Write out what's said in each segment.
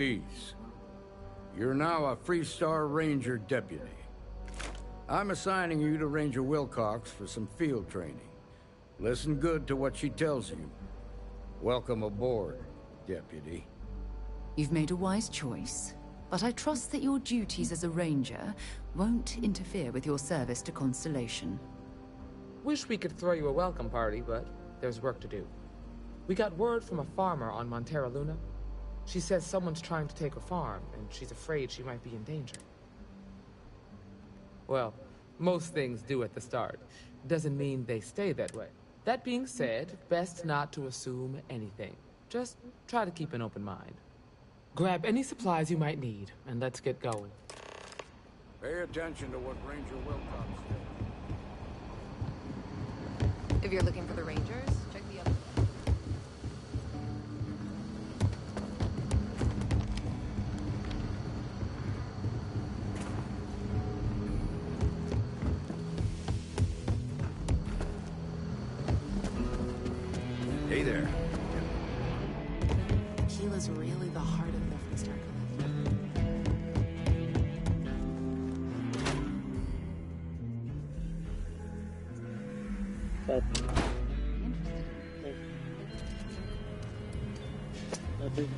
Peace. You're now a Freestar Ranger deputy. I'm assigning you to Ranger Wilcox for some field training. Listen good to what she tells you. Welcome aboard, deputy. You've made a wise choice, but I trust that your duties as a ranger won't interfere with your service to Constellation. Wish we could throw you a welcome party, but there's work to do. We got word from a farmer on Montera Luna. She says someone's trying to take her farm, and she's afraid she might be in danger. Well, most things do at the start. Doesn't mean they stay that way. That being said, best not to assume anything. Just try to keep an open mind. Grab any supplies you might need, and let's get going. Pay attention to what Ranger Wilcox said. If you're looking for the Rangers, check the other... Hey there. Keela's really the heart of the Freestar Collective.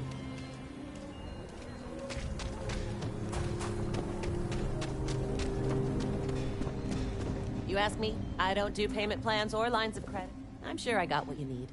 You ask me, I don't do payment plans or lines of credit. I'm sure I got what you need.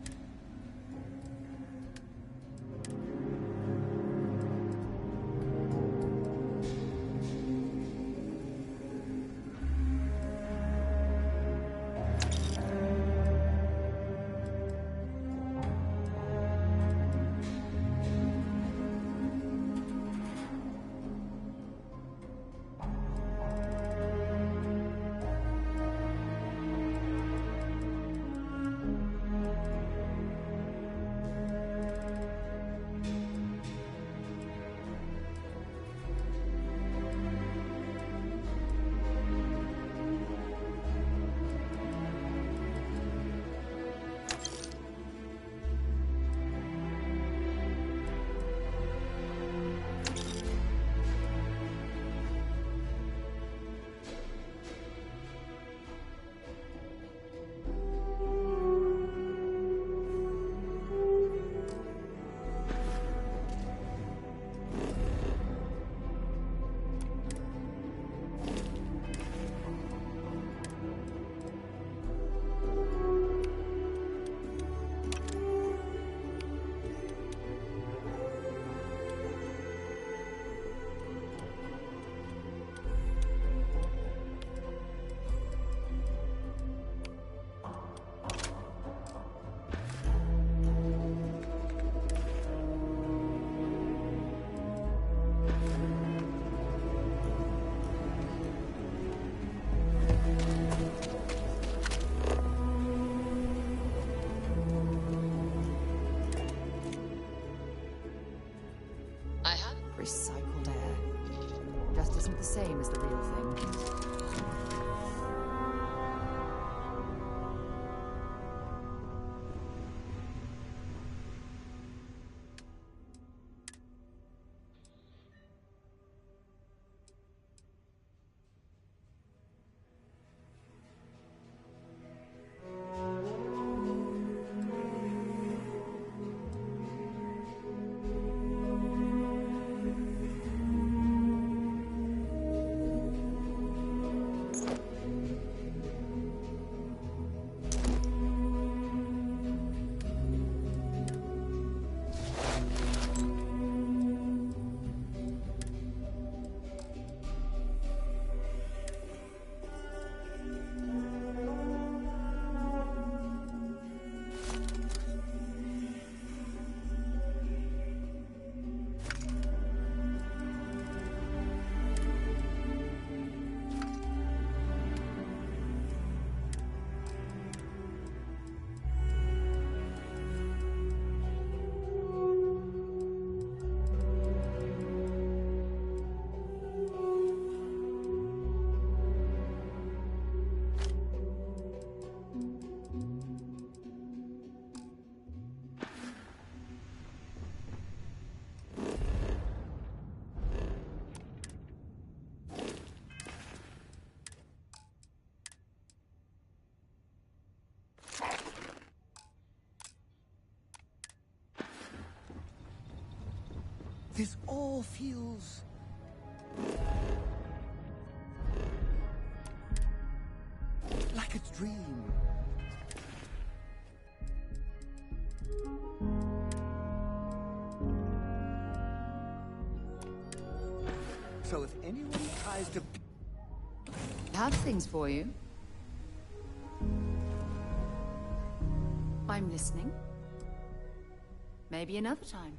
Recycled air. Just isn't the same as the real thing. This all feels... like a dream. So if anyone tries to... Have things for you. I'm listening. Maybe another time.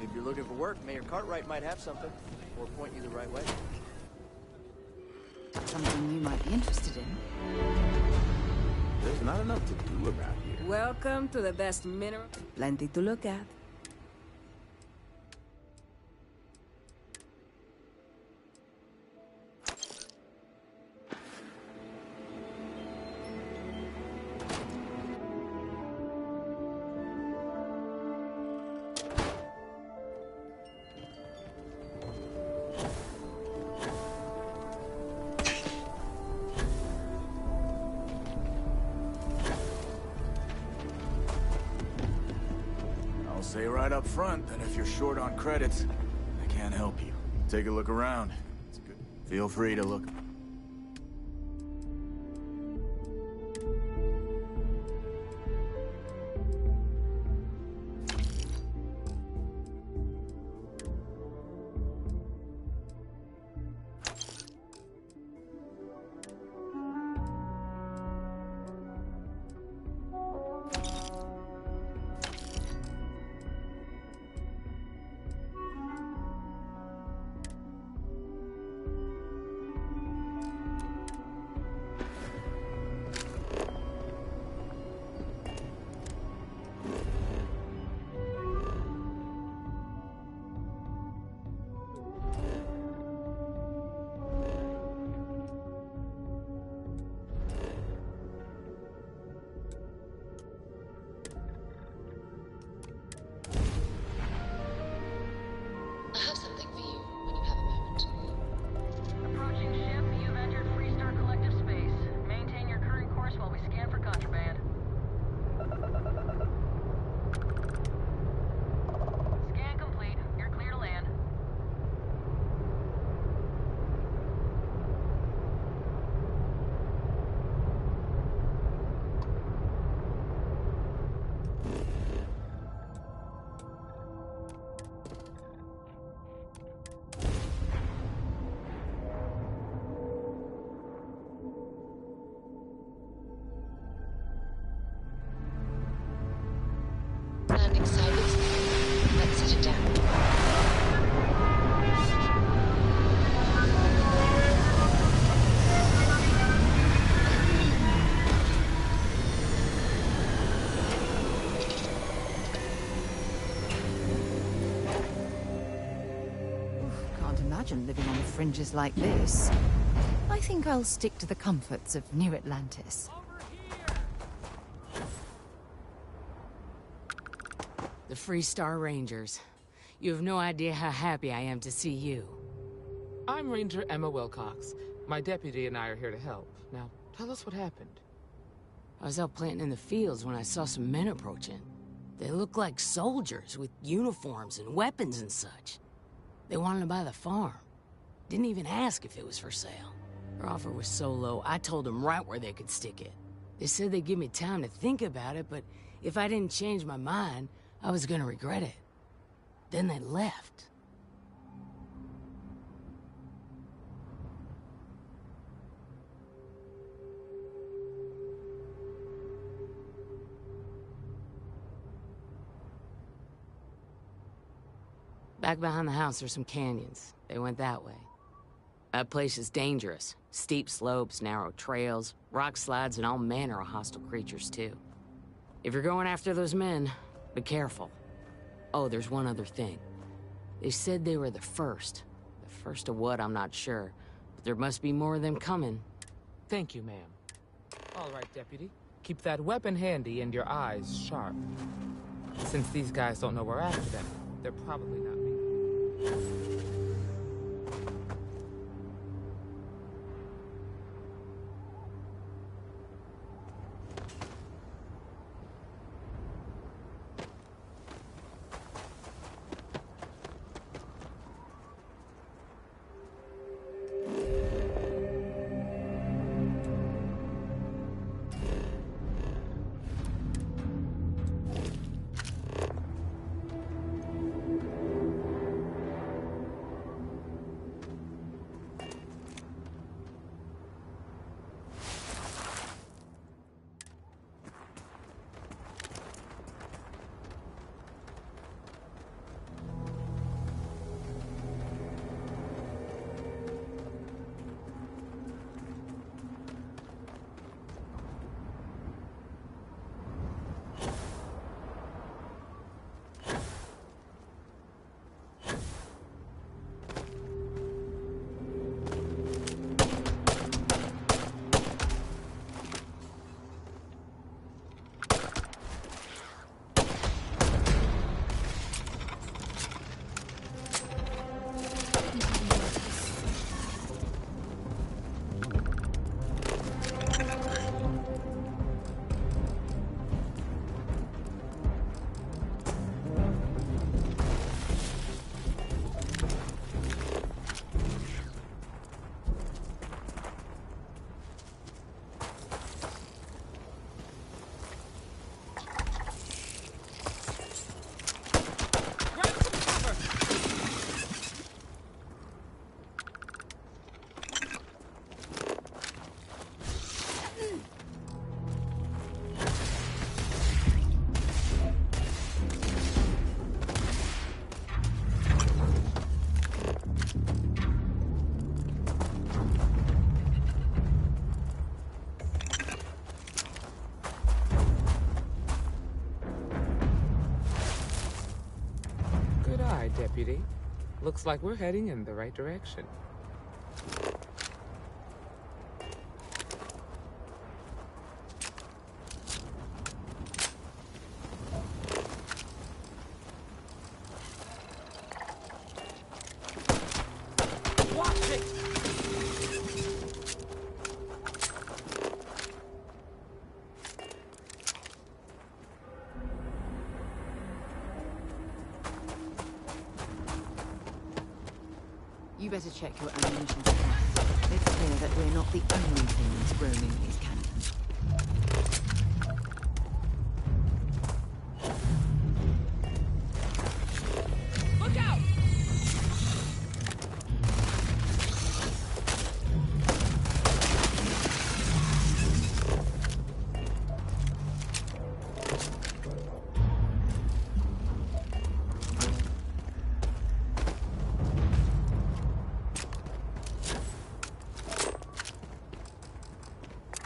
If you're looking for work, Mayor Cartwright might have something, or point you the right way. Something you might be interested in. There's not enough to do around here. Welcome to the best mineral. Plenty to look at. I'll say right up front that if you're short on credits, I can't help you. Take a look around. It's good. Feel free to look. I have something for you when you have a moment. Approaching ship, you've entered Freestar Collective space. Maintain your current course while we scan for contraband. Scan complete. You're clear to land. Landing site is... Let's set it down. Can't imagine living on the fringes like this. I think I'll stick to the comforts of New Atlantis. The Freestar Rangers. You have no idea how happy I am to see you. I'm Ranger Emma Wilcox. My deputy and I are here to help. Now, tell us what happened. I was out planting in the fields when I saw some men approaching. They looked like soldiers with uniforms and weapons and such. They wanted to buy the farm. Didn't even ask if it was for sale. Their offer was so low, I told them right where they could stick it. They said they'd give me time to think about it, but if I didn't change my mind, I was gonna regret it. Then they left. Back behind the house, there's some canyons. They went that way. That place is dangerous. Steep slopes, narrow trails, rock slides, and all manner of hostile creatures, too. If you're going after those men, be careful. Oh, there's one other thing. They said they were the first. The first of what, I'm not sure. But there must be more of them coming. Thank you, ma'am. All right, deputy. Keep that weapon handy and your eyes sharp. Since these guys don't know we're after them, they're probably not me. Looks like we're heading in the right direction. Watch it! You better check your ammunition supply. It's clear that we're not the only things roaming these canyons. Look out!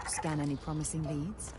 Scan any promising leads?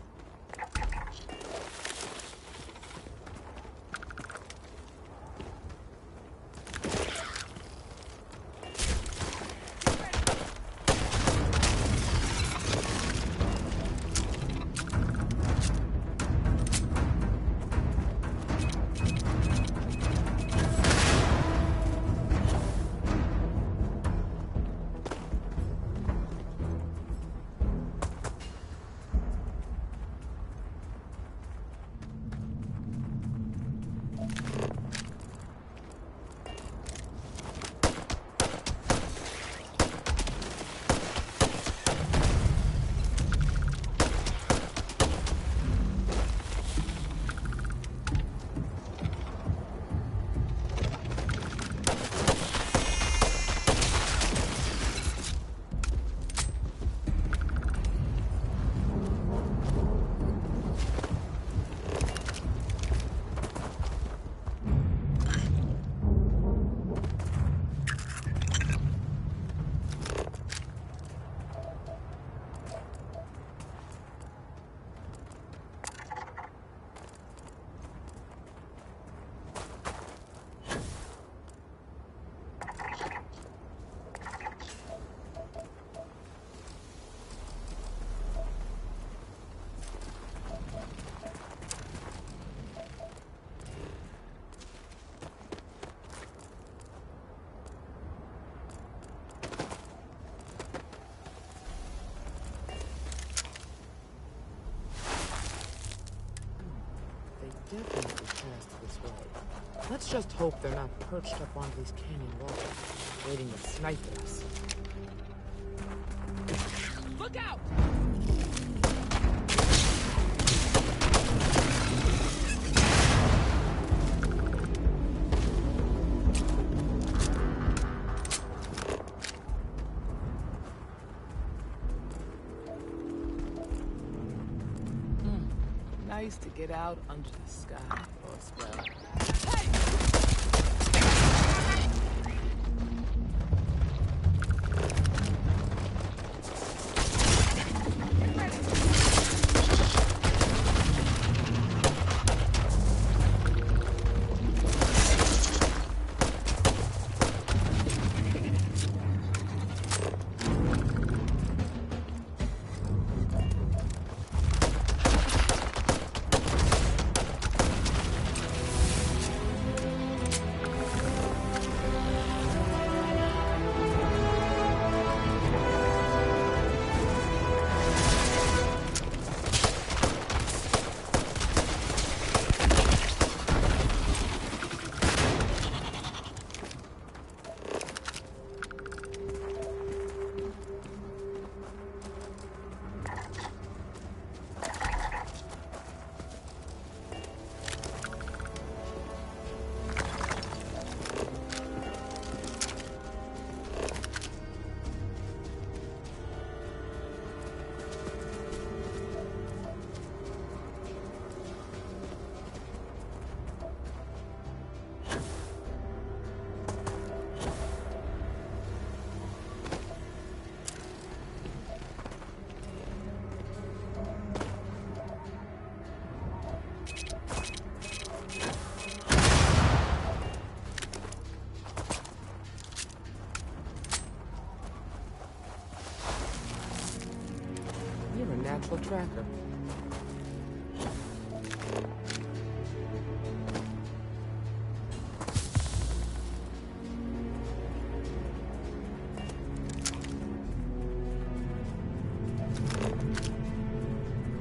Definitely passed this way. Let's just hope they're not perched up on these canyon walls, waiting to snipe at us. Look out! Nice to get out under the sky for a spell. central tracker.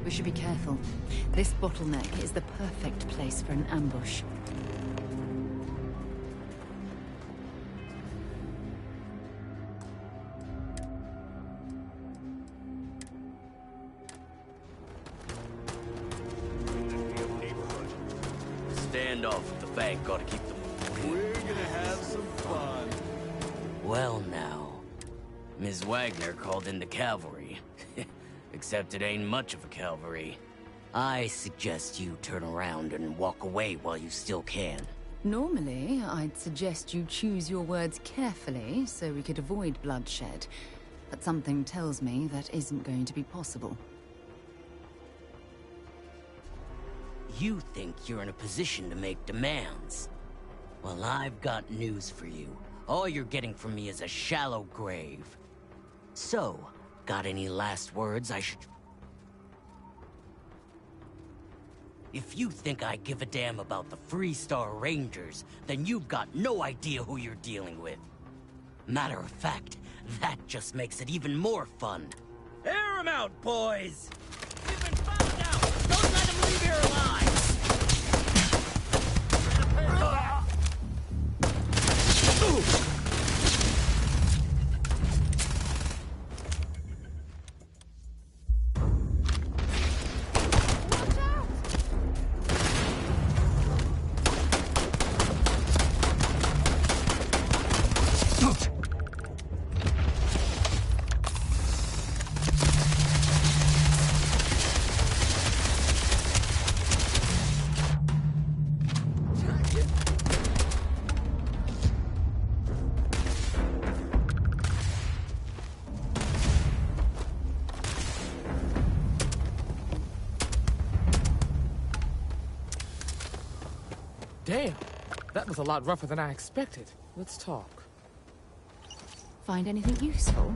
We should be careful. This bottleneck is the perfect place for an ambush. Standoff with the bank ought to keep them. We're gonna have some fun. Well now, Ms. Wagner called in the cavalry. Except it ain't much of a cavalry. I suggest you turn around and walk away while you still can. Normally, I'd suggest you choose your words carefully so we could avoid bloodshed. But something tells me that isn't going to be possible. You think you're in a position to make demands? Well, I've got news for you. All you're getting from me is a shallow grave. So, got any last words I should... If you think I give a damn about the Freestar Rangers, then you've got no idea who you're dealing with. Matter of fact, that just makes it even more fun. Air 'em out, boys! You've been found out! Don't let them leave here alive! Damn, that was a lot rougher than I expected. Let's talk. Find anything useful?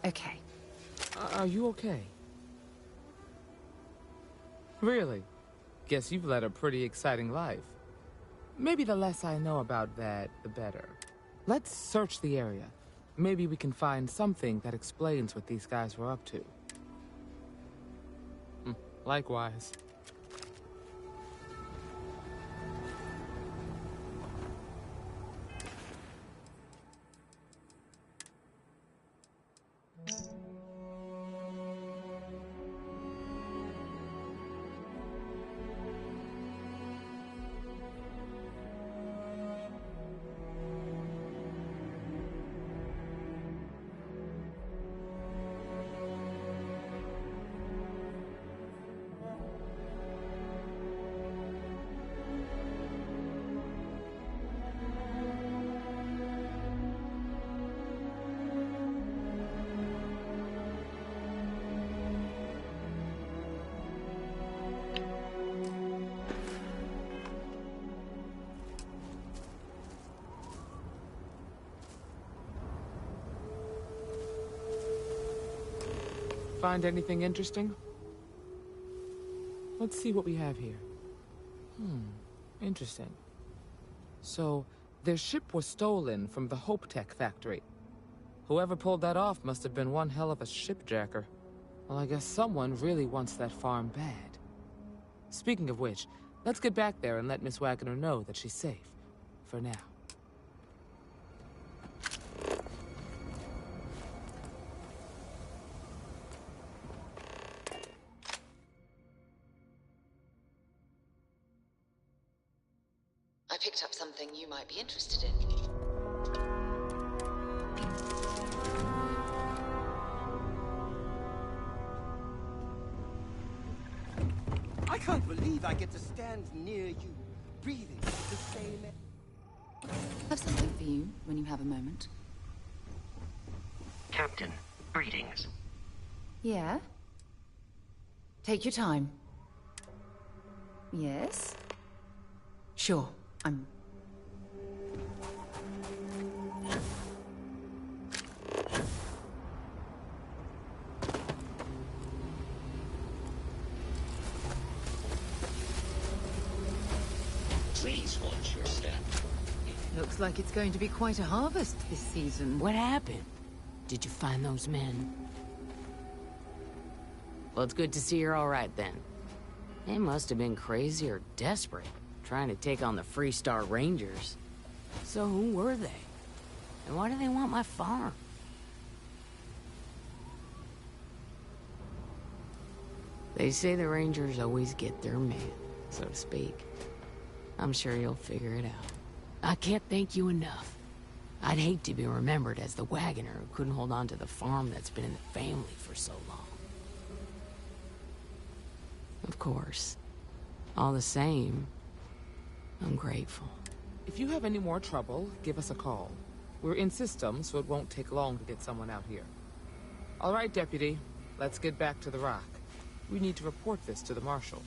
Okay. Are you okay? Really? Guess you've led a pretty exciting life. Maybe the less I know about that, the better. Let's search the area. Maybe we can find something that explains what these guys were up to. Likewise. Find anything interesting? Let's see what we have here. Interesting. So, their ship was stolen from the Hope Tech factory. Whoever pulled that off must have been one hell of a shipjacker. Well, I guess someone really wants that farm bad. Speaking of which, let's get back there and let Miss Wagner know that she's safe. For now. I picked up something you might be interested in. I can't believe I get to stand near you, breathing the same air. I have something for you when you have a moment. Captain, greetings. Yeah? Take your time. Yes? Sure, I'm... Please watch your step. Looks like it's going to be quite a harvest this season. What happened? Did you find those men? Well, it's good to see you're all right then. They must have been crazy or desperate, trying to take on the Freestar Rangers. So who were they? And why do they want my farm? They say the Rangers always get their man, so to speak. I'm sure you'll figure it out. I can't thank you enough. I'd hate to be remembered as the wagoner who couldn't hold on to the farm that's been in the family for so long. Of course. All the same, I'm grateful. If you have any more trouble, give us a call. We're in system, so it won't take long to get someone out here. All right, Deputy. Let's get back to the Rock. We need to report this to the Marshal.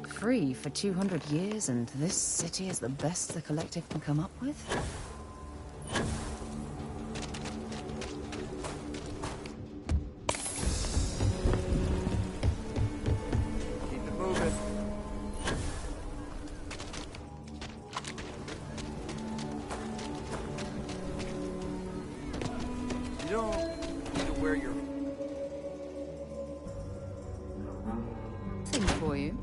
Free for 200 years, and this city is the best the Collective can come up with? Keep it moving. You don't need to wear your... Thing for you.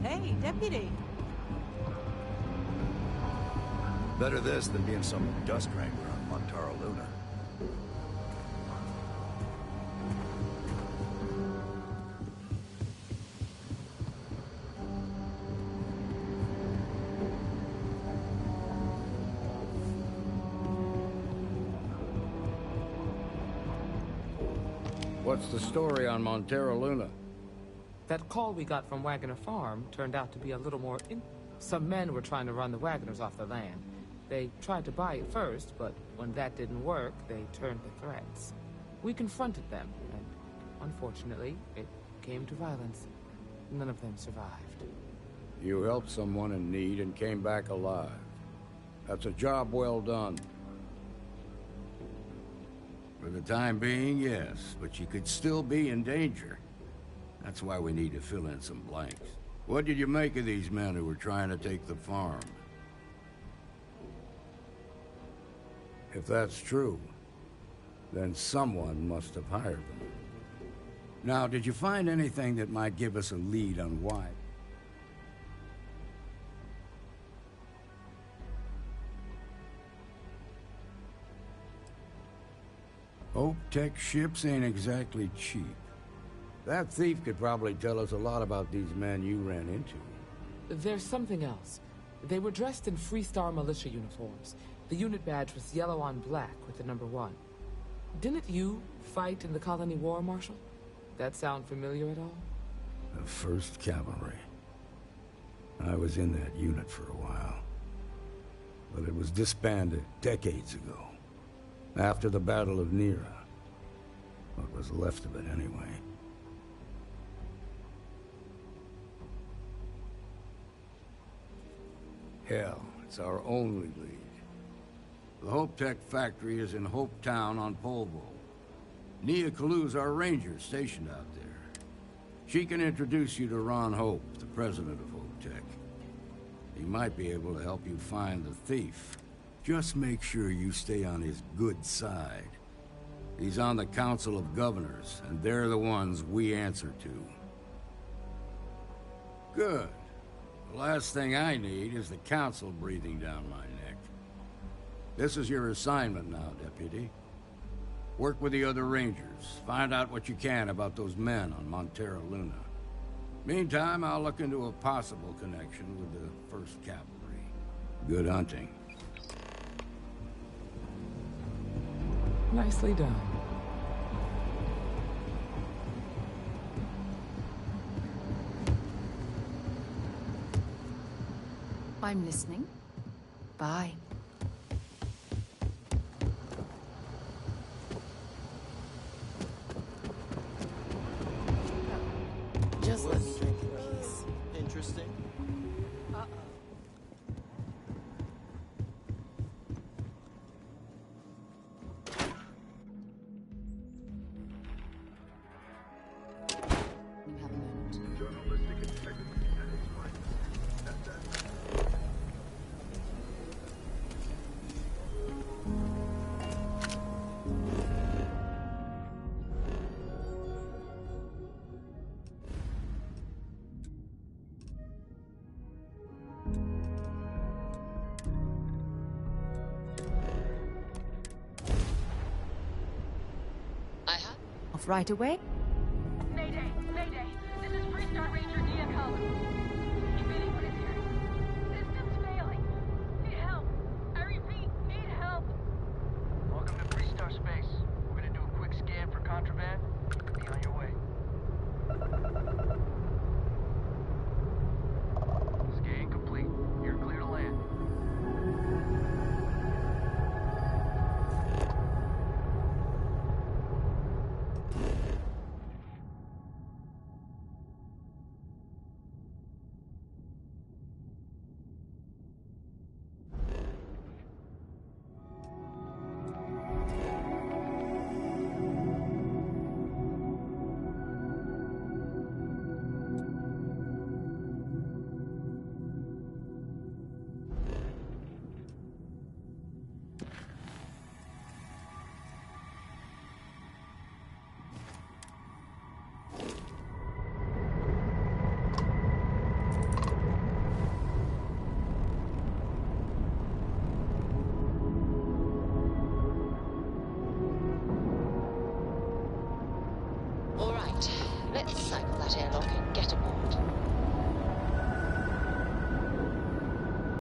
Hey, Deputy. Better this than being some dust wrangler on Montaro Luna. what's the story on Montero Luna? That call we got from Wagoner Farm turned out to be a little more Some men were trying to run the Wagoners off the land. They tried to buy it first, but when that didn't work, they turned to threats. We confronted them, and unfortunately, it came to violence. None of them survived. You helped someone in need and came back alive. That's a job well done. For the time being, yes, but you could still be in danger. That's why we need to fill in some blanks. What did you make of these men who were trying to take the farm? If that's true, then someone must have hired them. Now, did you find anything that might give us a lead on why? Hope Tech ships ain't exactly cheap. That thief could probably tell us a lot about these men you ran into. There's something else. They were dressed in Freestar militia uniforms. The unit badge was yellow on black with the number 1. Didn't you fight in the Colony War, Marshal? That sound familiar at all? The 1st Cavalry. I was in that unit for a while. But it was disbanded decades ago. After the Battle of Nera. What was left of it, anyway. Hell, it's our only lead. The Hope Tech factory is in Hope Town on Polvo. Nia Kalu's our ranger stationed out there. She can introduce you to Ron Hope, the president of Hope Tech. He might be able to help you find the thief. Just make sure you stay on his good side. He's on the Council of Governors, and they're the ones we answer to. Good. The last thing I need is the Council breathing down my neck. This is your assignment now, Deputy. Work with the other Rangers. Find out what you can about those men on Montero Luna. Meantime, I'll look into a possible connection with the 1st Cavalry. Good hunting. Nicely done. I'm listening. Bye. Just let me drink in peace. Interesting. Uh-oh. You have a moment. Journalistic integrity at its finest. That's that. Off right away?